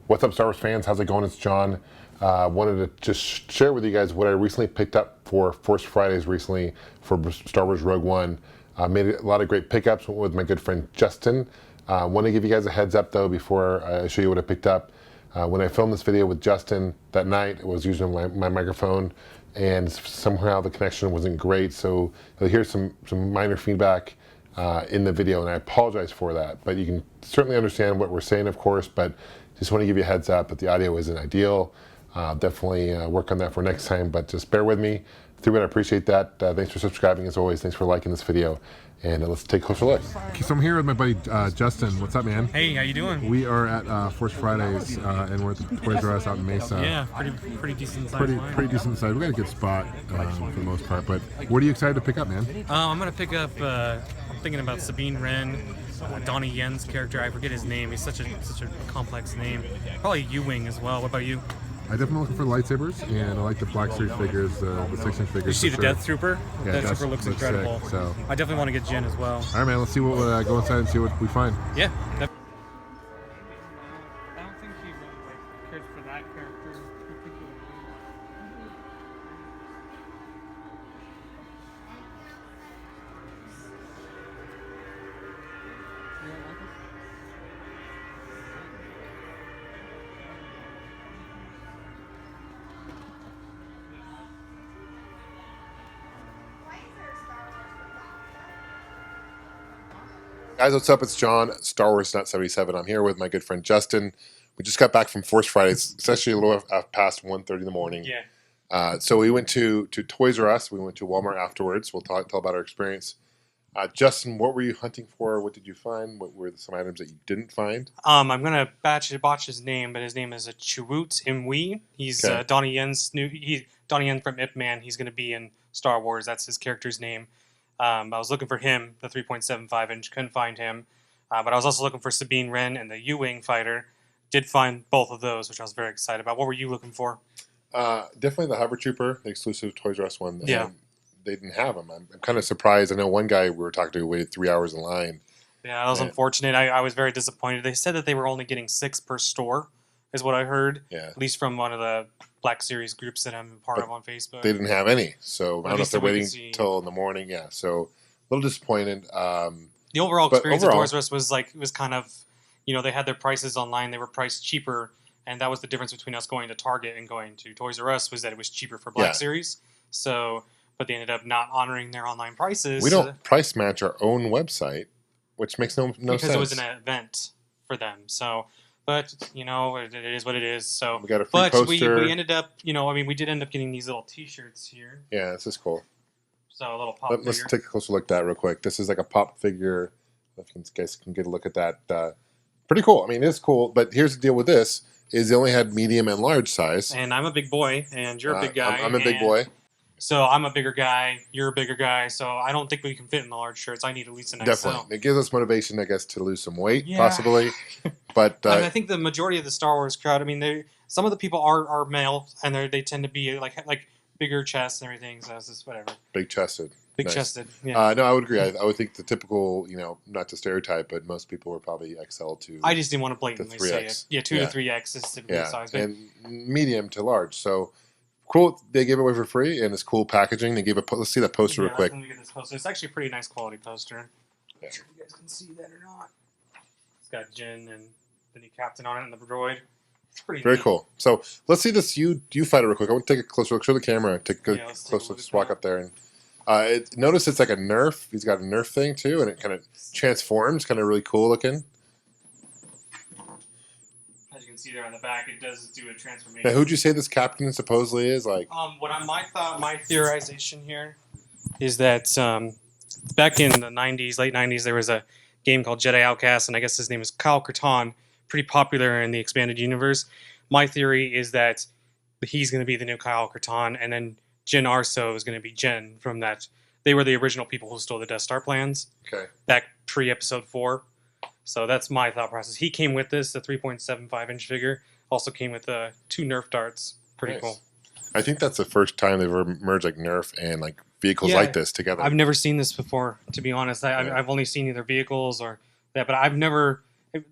What's up, Star Wars fans? How's it going? It's John. Wanted to just share with you guys what I recently picked up for Force Fridays recently for Star Wars Rogue One. Made a lot of great pickups with my good friend Justin. Want to give you guys a heads up though before I show you what I picked up. When I filmed this video with Justin that night, I was using my microphone, and somehow the connection wasn't great. So you'll hear some minor feedback in the video, and I apologize for that. But you can certainly understand what we're saying, of course. But just want to give you a heads up that the audio isn't ideal. Definitely work on that for next time, but just bear with me through it. I appreciate that. Thanks for subscribing as always. Thanks for liking this video. And let's take a closer look. Okay, so I'm here with my buddy Justin. What's up, man? Hey, how you doing? We are at Force Fridays, and we're at the Toys R Us out in Mesa. Yeah, pretty decent size. Pretty decent size. We got a good spot for the most part. But what are you excited to pick up, man? I'm gonna pick up. I'm thinking about Sabine Wren, Donnie Yen's character. I forget his name. He's such a complex name. Probably U-Wing as well. What about you? I definitely looking for lightsabers, and I like the Black Series figures, the 6-inch figures. Did you see the Death Trooper? Yeah, Death Trooper looks incredible. Sick, so I definitely want to get Jyn as well. All right, man. Let's see what we'll go inside and see what we find. Yeah. I don't think he really cares for that character particularly. Guys, what's up? It's John, Starwarsnut77. I'm here with my good friend Justin. We just got back from Force Fridays. It's actually a little past 1:30 in the morning. Yeah. So we went to Toys R Us. We went to Walmart afterwards. We'll tell about our experience. Justin, what were you hunting for? What did you find? What were some items that you didn't find? I'm gonna botch his name, but his name is Chirrut Imwe. He's Okay. Donnie Yen's Donnie Yen from Ip Man. He's gonna be in Star Wars. That's his character's name. I was looking for him, the 3.75 inch. Couldn't find him, but I was also looking for Sabine Wren and the U-Wing fighter. Did find both of those, which I was very excited about. What were you looking for? Definitely the Hover Trooper, the exclusive Toys R Us one. Yeah. They didn't have them. I'm kind of surprised. I know one guy we were talking to waited 3 hours in line. Yeah, that was unfortunate. I was very disappointed. They said that they were only getting 6 per store, is what I heard. Yeah. At least from one of the Black Series groups that I'm a part of on Facebook. They didn't have any, so I don't know if they're waiting see. till in the morning. Yeah, so a little disappointed. The overall experience of Toys R Us was like, it was kind of, they had their prices online. They were priced cheaper, and that was the difference between us going to Target and going to Toys R Us, was that it was cheaper for Black Series. So, but they ended up not honoring their online prices. We don't price match our own website, which makes no sense. Because it was an event for them. So, but, it is what it is. So, we got a free poster. we ended up, we did end up getting these little T-shirts here. Yeah, this is cool. So a little pop figure. Let's take a closer look at that real quick. This is like a pop figure. If you guys can get a look at that. Pretty cool. I mean, it's cool. But here's the deal with this, is they only had medium and large size. And I'm a big boy, and you're a big guy. I'm a big boy. So I'm a bigger guy, you're a bigger guy, so I don't think we can fit in the large shirts. I need at least an XL. Definitely. It gives us motivation, I guess, to lose some weight, possibly. But I think the majority of the Star Wars crowd, some of the people are male, and they tend to be like bigger chests and everything, so it's just whatever. Big chested. Big chested, yeah. No, I would agree. I would think the typical, not to stereotype, but most people were probably XL to I just didn't want to blatantly say it. Yeah, 2 to 3X is typically the size. But and medium to large. So cool. They gave it away for free, and it's cool packaging. They gave let's see that poster real quick. Let me get this poster. It's actually a pretty nice quality poster. Yeah. I'm not sure if you guys can see that or not. It's got Jyn and the new captain on it and the droid. It's pretty very neat. cool. So let's see this U fighter real quick. I want to take a closer look. Show the camera. Take a close look. Just walk up there and notice it's like a Nerf. He's got a Nerf thing too, and it kind of transforms. Kind of really cool looking. As you can see there on the back, it does do a transformation. Now, who'd you say this captain supposedly is? Like, my theorization here is that back in the late 90s, there was a game called Jedi Outcast, and I guess his name is Kyle Katarn, pretty popular in the expanded universe. My theory is that he's going to be the new Kyle Katarn, and then Jyn Erso is going to be Jyn from that. They were the original people who stole the Death Star plans. Okay. Back pre-Episode 4. So that's my thought process. He came with this, the 3.75 inch figure. Also came with 2 Nerf darts. Pretty cool. I think that's the first time they've ever merged like Nerf and like vehicles like this together. I've never seen this before, to be honest. I've only seen either vehicles or that, but I've never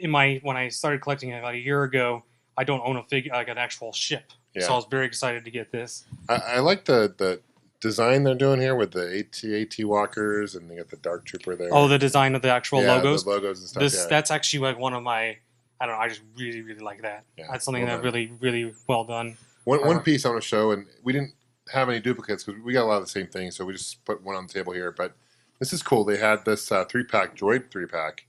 when I started collecting it about a year ago, I don't own a figure like an actual ship, so I was very excited to get this. I like the design they're doing here with the AT walkers, and they got the Dark Trooper there. Oh, the design of the actual logos. The logos and stuff. That's actually like one of my. I don't know. I just really like that. Yeah, that's something that really well done. One piece I want to show, and we didn't have any duplicates because we got a lot of the same things, so we just put one on the table here. But this is cool. They had this 3-pack droid 3-pack.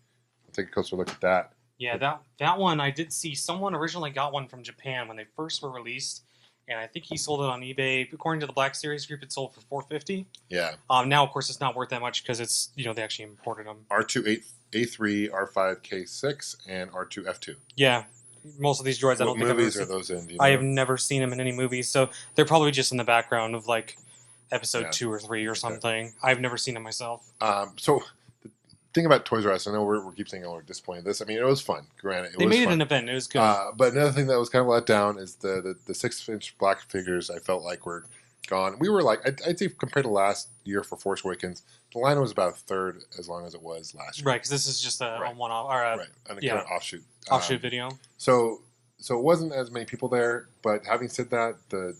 I'll take a closer look at that. Yeah, that one I did see. Someone originally got one from Japan when they first were released, and I think he sold it on eBay. According to the Black Series group, it sold for $450. Yeah. Now, of course, it's not worth that much because it's they actually imported them. R2-A3, R5K6, and R2F2. Yeah, most of these droids. I don't think movies are those in? I have never seen them in any movies, so they're probably just in the background of like episode 2 or 3 or something. I've never seen them myself. So the thing about Toys R Us, I know we keep saying we're disappointed in this. I mean, it was fun. Granted, they made it an event. It was good. But another thing that was kind of let down is the 6-inch black figures. I felt like were gone. We were like, I'd say compared to last year for Force Awakens, the line was about a third as long as it was last year. Right, because this is just a one-off or a kind of offshoot video. So it wasn't as many people there. But having said that,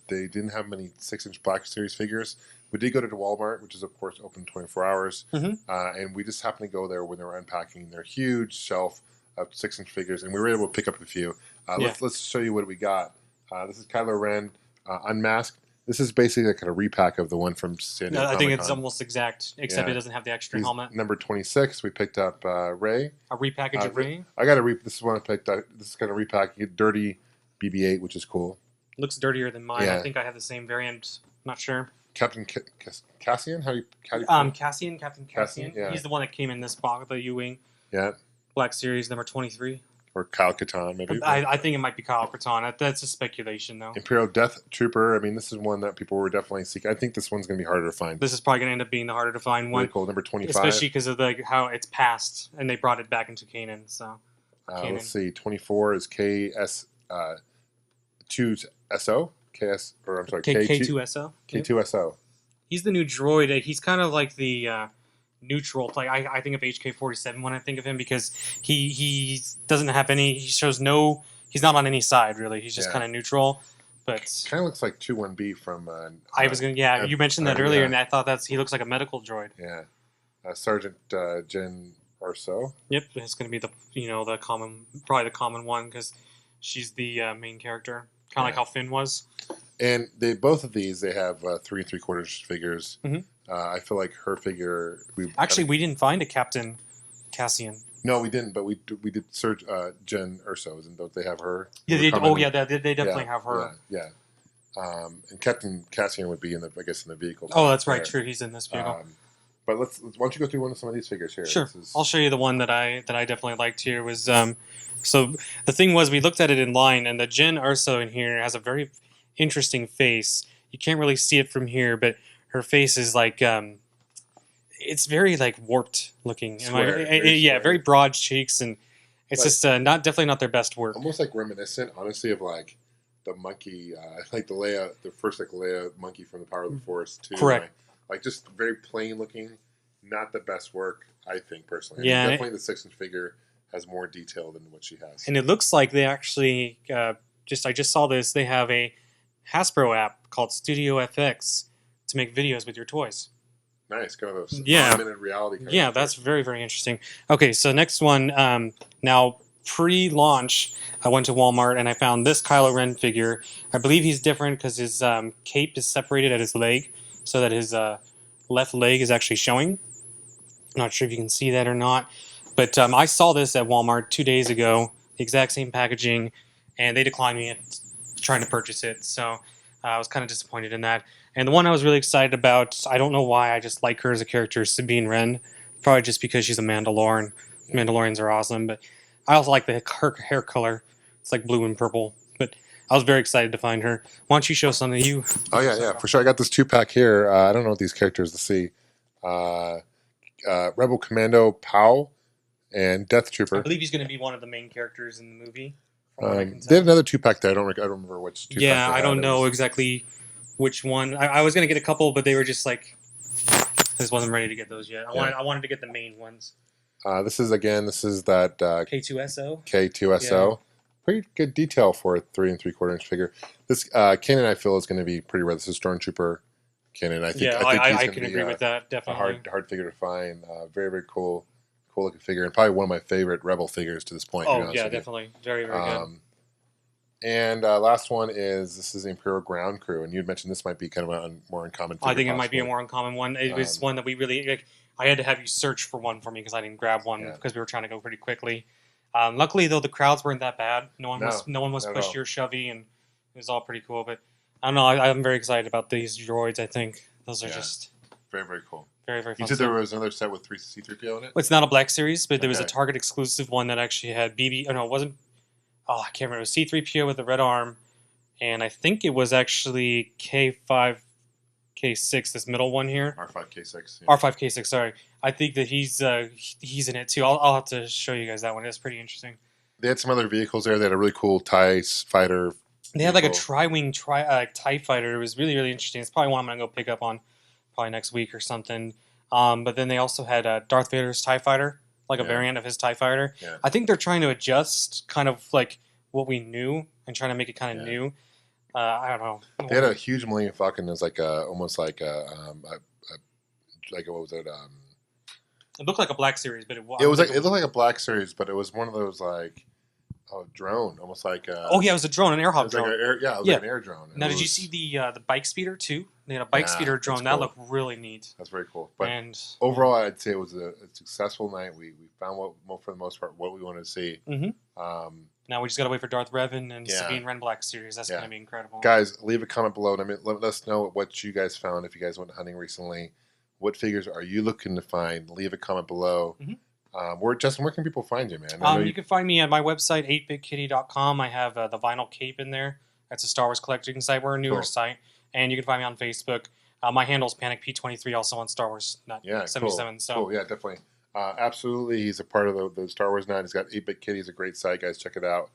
they didn't have many 6-inch Black Series figures. We did go to the Wal-Mart, which is of course open 24 hours, and we just happened to go there when they were unpacking their huge shelf of 6-inch figures, and we were able to pick up a few. Let's show you what we got. This is Kylo Ren unmasked. This is basically like a repack of the one from San Diego. I think it's almost exact, except it doesn't have the extra helmet. Number 26, we picked up Rey. A repackage of Rey? I got this is one I picked up. This is kind of repack. You get dirty BB-8, which is cool. Looks dirtier than mine. I think I have the same variant. I'm not sure. Captain Cassian? How do you Captain Cassian. Yeah. He's the one that came in this box, the U-Wing. Yeah. Black Series, number 23. Or Kyle Katarn, maybe. I think it might be Kyle Katarn. That's a speculation, though. Imperial Death Trooper. I mean, this is one that people were definitely seeking. I think this one's going to be harder to find. This is probably going to end up being the harder to find one. Really cool. Number 25. Especially because of how it's passed, and they brought it back into Kanan. So, let's see. 24 is KS2SO. K2SO. K2SO. He's the new droid. He's kind of like the neutral. Like I think of HK-47 when I think of him because he doesn't have any. He shows no. He's not on any side really. He's just kind of neutral. But kind of looks like 21B from. I was gonna. Yeah, you mentioned that earlier, and I thought he looks like a medical droid. Yeah, Sergeant Jen Arso. Yep, it's gonna be the common, probably the common one because she's the main character, kind of like how Finn was. And both of these they have 3 3/4 figures. I feel like her figure. We didn't find a Captain Cassian. No, we didn't. But we did search Jen Urso's, and don't they have her? Yeah, they definitely have her. Yeah. And Captain Cassian would be in the vehicle. Oh, that's right. True, he's in this vehicle. But why don't you go through some of these figures here? Sure. I'll show you the one that I definitely liked here was so the thing was we looked at it in line, and the Jen Urso in here has a very interesting face. You can't really see it from here, but her face is like it's very like warped looking. Very broad cheeks, and it's just definitely not their best work. Almost like reminiscent, honestly, of like the monkey, like the first Leia monkey from the Power of the Force too. Correct. Like just very plain looking, not the best work, I think personally. Yeah, definitely the 6-inch figure has more detail than what she has. And it looks like they actually I just saw this. They have a Hasbro app called Studio FX to make videos with your toys. Nice, kind of augmented reality. Yeah, that's very, very interesting. Okay, so next one. Now, pre-launch, I went to Walmart and I found this Kylo Ren figure. I believe he's different because his cape is separated at his leg, so that his left leg is actually showing. Not sure if you can see that or not, but I saw this at Walmart 2 days ago, the exact same packaging, and they declined me trying to purchase it. So I was kind of disappointed in that. And the one I was really excited about, I don't know why, I just like her as a character, Sabine Wren. Probably just because she's a Mandalorian. Mandalorians are awesome, but I also like her hair color. It's like blue and purple. But I was very excited to find her. Why don't you show something you... Oh, yeah, for sure. I got this 2-pack here. I don't know what these characters to see. Rebel Commando Pow and Death Trooper. I believe he's going to be one of the main characters in the movie. They have another 2-pack there. I don't remember which 2-pack. Yeah, I don't know exactly which one. I was going to get a couple, but they were just like... I just wasn't ready to get those yet. I wanted to get the main ones. This is that... K2SO. K2SO. pretty good detail for a 3 3/4 inch figure. This cannon I feel is going to be pretty rare. This is Stormtrooper cannon. I think he's I going to can be agree with that. a Definitely. hard figure to find. Very cool looking figure, and probably one of my favorite Rebel figures to this point. To be Oh honest yeah, with you. definitely. Very good. And last one this is Imperial Ground Crew, and you had mentioned this might be kind of a more uncommon figure. I think it might be a possibly. more uncommon one. It was one that we really like. I had to have you search for one for me because I didn't grab one Yeah. because we were trying to go pretty quickly. Luckily, though, the crowds weren't that bad. No one was not at pushy all. or shovey, and it was all pretty cool. But I don't know. I'm very excited about these droids. I think those are just Very cool. very fun. You said there was another set with 3 C3PO in it? Well, it's not a Black Series, but there was a Okay. Target exclusive one that actually had BB. Oh no, it wasn't. Oh, I can't remember. It was C3PO with the red arm, and I think it was actually K5, K6. This middle one here. R5K6. R5K6. Sorry, I think that he's in it too. I'll have to show you guys that one. It's pretty interesting. They had some other vehicles there. They had a really cool TIE fighter. They had like a vehicle. tri-wing TIE fighter. It was really interesting. It's probably one I'm gonna go pick up on probably next week or something. But then they also had Darth Vader's TIE fighter, like a variant of his TIE fighter. Yeah. I think they're trying to adjust kind of like what we knew and trying to make it kind of new. I don't know. They had a huge Millennium Falcon. It was like almost like what was it? It looked like a Black Series, but it It looked like a Black Series, but it was one of those like drone, almost like. Oh yeah, it was a drone, an air hawk drone. Like like an air drone. Now, did you see the bike speeder too? They had a bike speeder drone. That looked really neat. That's very cool. But and overall, I'd say it was a successful night. We found for the most part what we wanted to see. Now we just gotta wait for Darth Revan and Sabine Wren Black Series. That's gonna be incredible. Guys, leave a comment below. And let us know what you guys found. If you guys went hunting recently, what figures are you looking to find? Leave a comment below. Justin, where can people find you, man? You can find me at my website, 8bitkitty.com. I have the vinyl cape in there. That's a Star Wars collecting site. We're a newer site. And you can find me on Facebook. My handle's PanicP23, also on Starwarsnut77. So cool. Yeah, definitely. Absolutely. He's a part of the Star Wars Nut. He's got 8-Bit Kitty. He's a great site, guys. Check it out.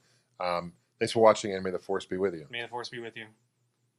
Thanks for watching, and may the Force be with you. May the Force be with you.